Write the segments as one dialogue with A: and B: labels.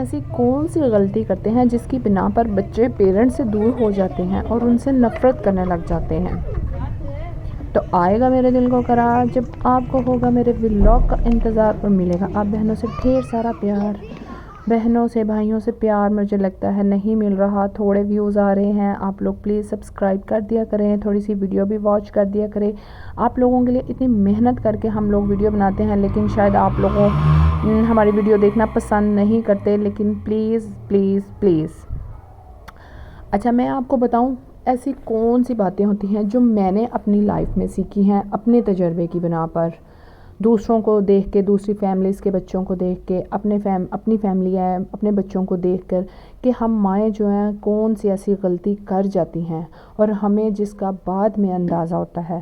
A: ایسی کون سی غلطی کرتے ہیں جس کی بنا پر بچے پیرنٹس سے دور ہو جاتے ہیں اور ان سے نفرت کرنے لگ جاتے ہیں؟ تو آئے گا میرے دل کو قرار جب آپ کو ہوگا میرے ولاگ کا انتظار اور ملے گا آپ بہنوں سے ڈھیر سارا پیار، بہنوں سے بھائیوں سے پیار مجھے لگتا ہے نہیں مل رہا، تھوڑے ویوز آ رہے ہیں، آپ لوگ پلیز سبسکرائب کر دیا کریں، تھوڑی سی ویڈیو بھی واچ کر دیا کریں۔ آپ لوگوں کے لیے اتنی محنت کر کے ہم لوگ ویڈیو بناتے ہیں، لیکن شاید آپ لوگوں ہماری ویڈیو دیکھنا پسند نہیں کرتے، لیکن پلیز پلیز پلیز۔ اچھا میں آپ کو بتاؤں ایسی کون سی باتیں ہوتی ہیں جو میں نے اپنی لائف میں سیکھی ہیں اپنے تجربے کی بنا پر، دوسروں کو دیکھ کے، دوسری فیملیز کے بچوں کو دیکھ کے، اپنی فیملی ہے اپنے بچوں کو دیکھ کر، کہ ہم مائیں جو ہیں کون سی ایسی غلطی کر جاتی ہیں اور ہمیں جس کا بعد میں اندازہ ہوتا ہے۔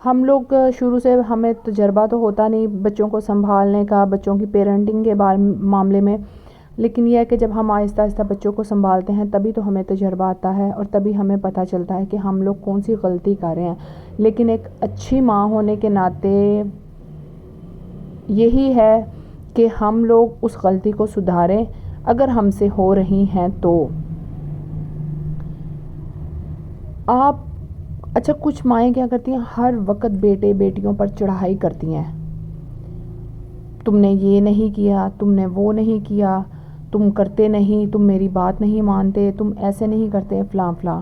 A: ہم لوگ شروع سے ہمیں تجربہ تو ہوتا نہیں بچوں کو سنبھالنے کا، بچوں کی پیرنٹنگ کے معاملے میں، لیکن یہ ہے کہ جب ہم آہستہ آہستہ بچوں کو سنبھالتے ہیں تبھی تو ہمیں تجربہ آتا ہے اور تبھی ہمیں پتہ چلتا ہے کہ ہم لوگ کون سی غلطی کر رہے ہیں۔ لیکن ایک اچھی ماں ہونے کے ناطے یہی ہے کہ ہم لوگ اس غلطی کو سدھاریں اگر ہم سے ہو رہی ہیں تو۔ اچھا کچھ مائیں کیا کرتی ہیں، ہر وقت بیٹے بیٹیوں پر چڑھائی کرتی ہیں، تم نے یہ نہیں کیا، تم نے وہ نہیں کیا، تم کرتے نہیں، تم میری بات نہیں مانتے، تم ایسے نہیں کرتے، فلاں فلاں۔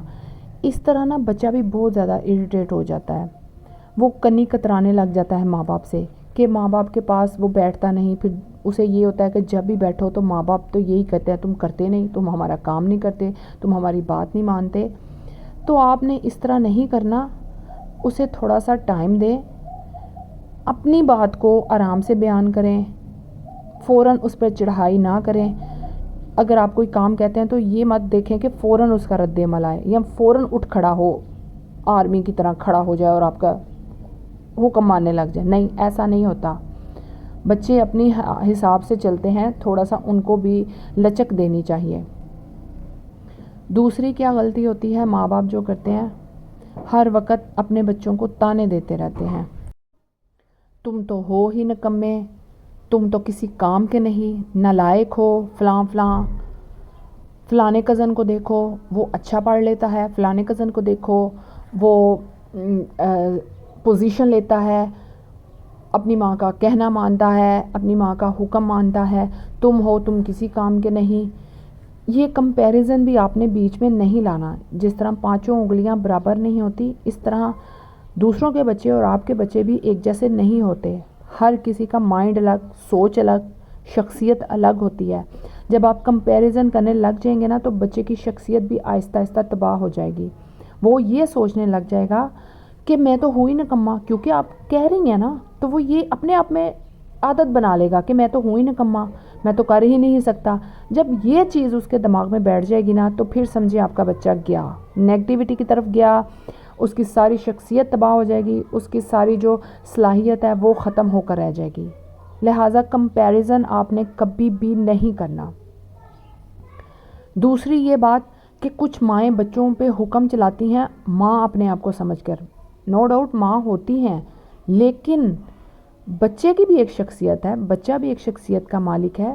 A: اس طرح نا بچہ بھی بہت زیادہ اریٹیٹ ہو جاتا ہے، وہ کنی کترانے لگ جاتا ہے ماں باپ سے، کہ ماں باپ کے پاس وہ بیٹھتا نہیں، پھر اسے یہ ہوتا ہے کہ جب بھی بیٹھو تو ماں باپ تو یہی کہتے ہیں تم کرتے نہیں، تم ہمارا کام نہیں کرتے، تم ہماری بات نہیں مانتے۔ تو آپ نے اس طرح نہیں کرنا، اسے تھوڑا سا ٹائم دیں، اپنی بات کو آرام سے بیان کریں، فوراً اس پر چڑھائی نہ کریں۔ اگر آپ کوئی کام کہتے ہیں تو یہ مت دیکھیں کہ فوراً اس کا رد عمل آئے یا فوراً اٹھ کھڑا ہو، آرمی کی طرح کھڑا ہو جائے اور آپ کا حکم ماننے لگ جائے، نہیں ایسا نہیں ہوتا۔ بچے اپنی حساب سے چلتے ہیں، تھوڑا سا ان کو بھی لچک دینی چاہیے۔ دوسری کیا غلطی ہوتی ہے ماں باپ جو کرتے ہیں، ہر وقت اپنے بچوں کو تانے دیتے رہتے ہیں، تم تو ہو ہی نکمے، تم تو کسی کام کے نہیں، نالائق ہو، فلاں فلاں، فلانے کزن کو دیکھو وہ اچھا پڑھ لیتا ہے، فلانے کزن کو دیکھو وہ پوزیشن لیتا ہے، اپنی ماں کا کہنا مانتا ہے، اپنی ماں کا حکم مانتا ہے، تم ہو تم کسی کام کے نہیں۔ یہ کمپیریزن بھی آپ نے بیچ میں نہیں لانا، جس طرح پانچوں انگلیاں برابر نہیں ہوتی اس طرح دوسروں کے بچے اور آپ کے بچے بھی ایک جیسے نہیں ہوتے، ہر کسی کا مائنڈ الگ، سوچ الگ، شخصیت الگ ہوتی ہے۔ جب آپ کمپیریزن کرنے لگ جائیں گے نا تو بچے کی شخصیت بھی آہستہ آہستہ تباہ ہو جائے گی، وہ یہ سوچنے لگ جائے گا کہ میں تو ہوں ہی نکما، کیونکہ آپ کہہ رہی ہیں نا، تو وہ یہ اپنے آپ میں عادت بنا لے گا کہ میں تو ہوں ہی نکما، میں تو کر ہی نہیں سکتا۔ جب یہ چیز اس کے دماغ میں بیٹھ جائے گی نا تو پھر سمجھے آپ کا بچہ گیا نیگیٹیوٹی کی طرف گیا، اس کی ساری شخصیت تباہ ہو جائے گی، اس کی ساری جو صلاحیت ہے وہ ختم ہو کر رہ جائے گی۔ لہٰذا کمپیریزن آپ نے کبھی بھی نہیں کرنا۔ دوسری یہ بات کہ کچھ مائیں بچوں پہ حکم چلاتی ہیں ماں اپنے آپ کو سمجھ کر، نو ڈاؤٹ ماں ہوتی ہیں، لیکن بچے کی بھی ایک شخصیت ہے، بچہ بھی ایک شخصیت کا مالک ہے۔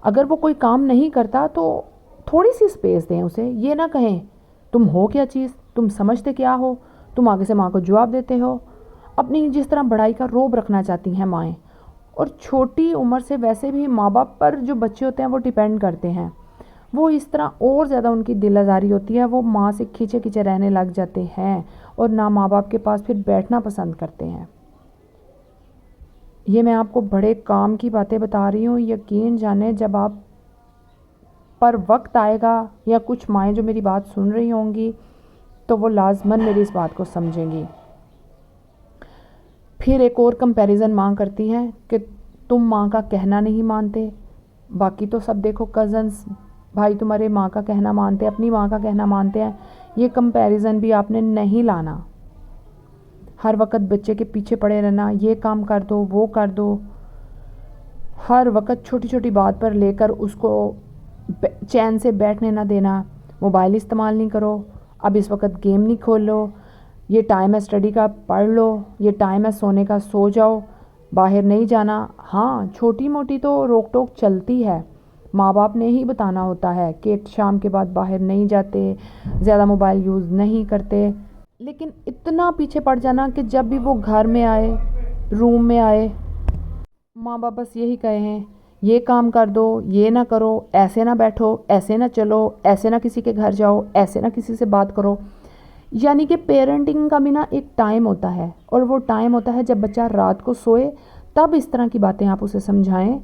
A: اگر وہ کوئی کام نہیں کرتا تو تھوڑی سی سپیس دیں اسے، یہ نہ کہیں تم ہو کیا چیز، تم سمجھتے کیا ہو، تم آگے سے ماں کو جواب دیتے ہو۔ اپنی جس طرح بڑائی کا روب رکھنا چاہتی ہیں مائیں، اور چھوٹی عمر سے ویسے بھی ماں باپ پر جو بچے ہوتے ہیں وہ ڈیپینڈ کرتے ہیں، وہ اس طرح اور زیادہ ان کی دل آزاری ہوتی ہے، وہ ماں سے کھینچے کھینچے رہنے لگ جاتے ہیں اور نہ ماں باپ کے پاس پھر بیٹھنا پسند کرتے ہیں۔ یہ میں آپ کو بڑے کام کی باتیں بتا رہی ہوں، یقین جانیں جب آپ پر وقت آئے گا یا کچھ مائیں جو میری بات سن رہی ہوں گی تو وہ لازماً میری اس بات کو سمجھیں گی۔ پھر ایک اور کمپیریزن ماں کرتی ہیں کہ تم ماں کا کہنا نہیں مانتے، باقی تو سب دیکھو کزنز بھائی تمہارے ماں کا کہنا مانتے ہیں، اپنی ماں کا کہنا مانتے ہیں۔ یہ کمپیریزن بھی آپ نے نہیں لانا، ہر وقت بچے کے پیچھے پڑے رہنا، یہ کام کر دو وہ کر دو، ہر وقت چھوٹی چھوٹی بات پر لے کر اس کو چین سے بیٹھنے نہ دینا۔ موبائل استعمال نہیں کرو، اب اس وقت گیم نہیں کھول لو، یہ ٹائم ہے اسٹڈی کا پڑھ لو، یہ ٹائم ہے سونے کا سو جاؤ، باہر نہیں جانا. ہاں چھوٹی موٹی تو روک ٹوک چلتی ہے, ماں باپ نے ہی بتانا ہوتا ہے کہ شام کے بعد باہر نہیں جاتے, زیادہ موبائل یوز نہیں کرتے. لیکن اتنا پیچھے پڑ جانا کہ جب بھی وہ گھر میں آئے, روم میں آئے, ماں باپ بس یہی کہے ہیں یہ کام کر دو, یہ نہ کرو, ایسے نہ بیٹھو, ایسے نہ چلو, ایسے نہ کسی کے گھر جاؤ, ایسے نہ کسی سے بات کرو. یعنی کہ پیرنٹنگ کا بھی نا ایک ٹائم ہوتا ہے, اور وہ ٹائم ہوتا ہے جب بچہ رات کو سوئے تب اس طرح کی باتیں آپ اسے سمجھائیں.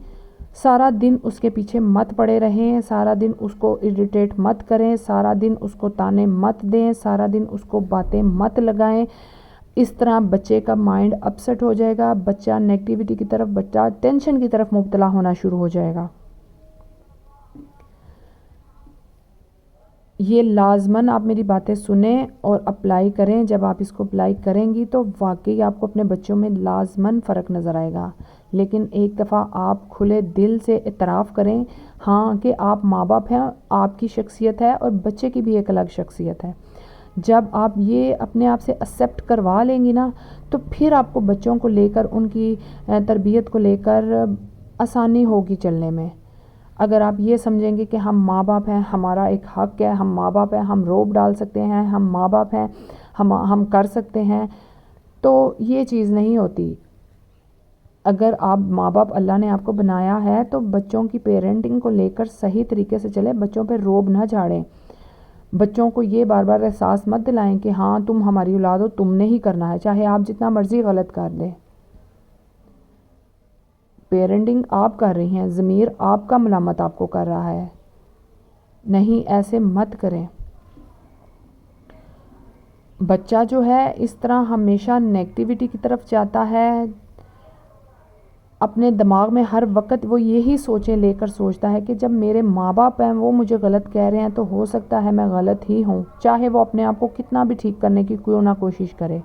A: سارا دن اس کے پیچھے مت پڑے رہیں, سارا دن اس کو اریٹیٹ مت کریں, سارا دن اس کو تانے مت دیں, سارا دن اس کو باتیں مت لگائیں. اس طرح بچے کا مائنڈ اپسیٹ ہو جائے گا, بچہ نیگیٹیوٹی کی طرف, بچہ ٹینشن کی طرف مبتلا ہونا شروع ہو جائے گا. یہ لازماً آپ میری باتیں سنیں اور اپلائی کریں. جب آپ اس کو اپلائی کریں گی تو واقعی آپ کو اپنے بچوں میں لازماً فرق نظر آئے گا. لیکن ایک دفعہ آپ کھلے دل سے اعتراف کریں ہاں کہ آپ ماں باپ ہیں, آپ کی شخصیت ہے اور بچے کی بھی ایک الگ شخصیت ہے. جب آپ یہ اپنے آپ سے ایکسیپٹ کروا لیں گی نا تو پھر آپ کو بچوں کو لے کر, ان کی تربیت کو لے کر آسانی ہوگی چلنے میں. اگر آپ یہ سمجھیں گے کہ ہم ماں باپ ہیں, ہمارا ایک حق ہے, ہم ماں باپ ہیں, ہم روب ڈال سکتے ہیں, ہم ماں باپ ہیں, ہم کر سکتے ہیں, تو یہ چیز نہیں ہوتی. اگر آپ ماں باپ, اللہ نے آپ کو بنایا ہے تو بچوں کی پیرنٹنگ کو لے کر صحیح طریقے سے چلیں, بچوں پہ روب نہ جھاڑیں. بچوں کو یہ بار بار احساس مت دلائیں کہ ہاں تم ہماری اولاد ہو, تم نے ہی کرنا ہے, چاہے آپ جتنا مرضی غلط کر دیں. پیرنٹنگ آپ کر رہی ہیں, ضمیر آپ کا ملامت آپ کو کر رہا ہے. نہیں, ایسے مت کریں. بچہ جو ہے اس طرح ہمیشہ نیگیٹیوٹی کی طرف جاتا ہے. اپنے دماغ میں ہر وقت وہ یہی سوچیں لے کر سوچتا ہے کہ جب میرے ماں باپ ہیں وہ مجھے غلط کہہ رہے ہیں تو ہو سکتا ہے میں غلط ہی ہوں. چاہے وہ اپنے آپ کو کتنا بھی ٹھیک کرنے کی کیوں نہ کوشش کرے,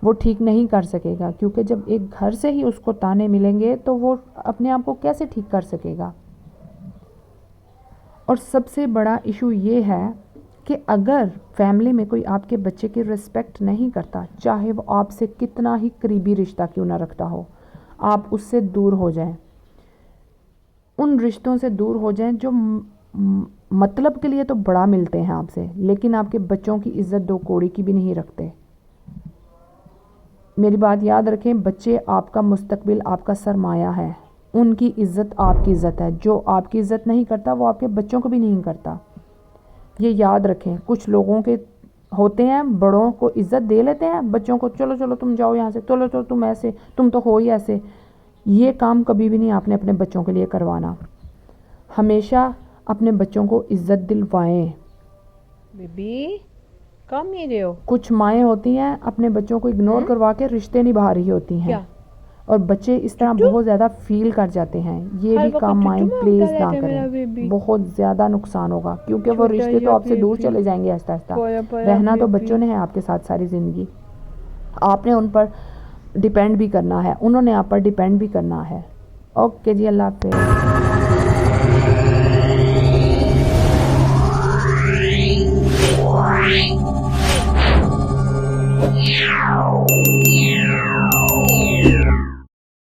A: وہ ٹھیک نہیں کر سکے گا, کیونکہ جب ایک گھر سے ہی اس کو تانے ملیں گے تو وہ اپنے آپ کو کیسے ٹھیک کر سکے گا. اور سب سے بڑا ایشو یہ ہے کہ اگر فیملی میں کوئی آپ کے بچے کی رسپیکٹ نہیں کرتا, چاہے وہ آپ سے کتنا ہی قریبی رشتہ کیوں نہ رکھتا ہو, آپ اس سے دور ہو جائیں. ان رشتوں سے دور ہو جائیں جو مطلب کے لیے تو بڑا ملتے ہیں آپ سے, لیکن آپ کے بچوں کی عزت دو کوڑی کی بھی نہیں رکھتے. میری بات یاد رکھیں, بچے آپ کا مستقبل, آپ کا سرمایہ ہے. ان کی عزت آپ کی عزت ہے. جو آپ کی عزت نہیں کرتا وہ آپ کے بچوں کو بھی نہیں کرتا. یہ یاد رکھیں. کچھ لوگوں کے ہوتے ہیں, بڑوں کو عزت دے لیتے ہیں, بچوں کو چلو چلو تم جاؤ یہاں سے, چلو چلو تم ایسے, تم تو ہو ہی ایسے. یہ کام کبھی بھی نہیں آپ نے اپنے بچوں کے لیے کروانا. ہمیشہ اپنے بچوں کو عزت دلوائیں.
B: بیبی کم نہیں رہے ہو.
A: کچھ مائیں ہوتی ہیں اپنے بچوں کو اگنور کروا کے رشتے نبھا رہی ہوتی ہیں, اور بچے اس طرح بہت زیادہ فیل کر جاتے ہیں. یہ بھی کام مائیں پلیز نہ کریں, بہت زیادہ نقصان ہوگا, کیونکہ وہ رشتے تو آپ سے دور چلے جائیں گے آہستہ آہستہ. رہنا تو بچوں نے ہے آپ کے ساتھ ساری زندگی. آپ نے ان پر ڈیپینڈ بھی کرنا ہے, انہوں نے آپ پر ڈیپینڈ بھی کرنا ہے. اوکے جی, اللہ حافظ.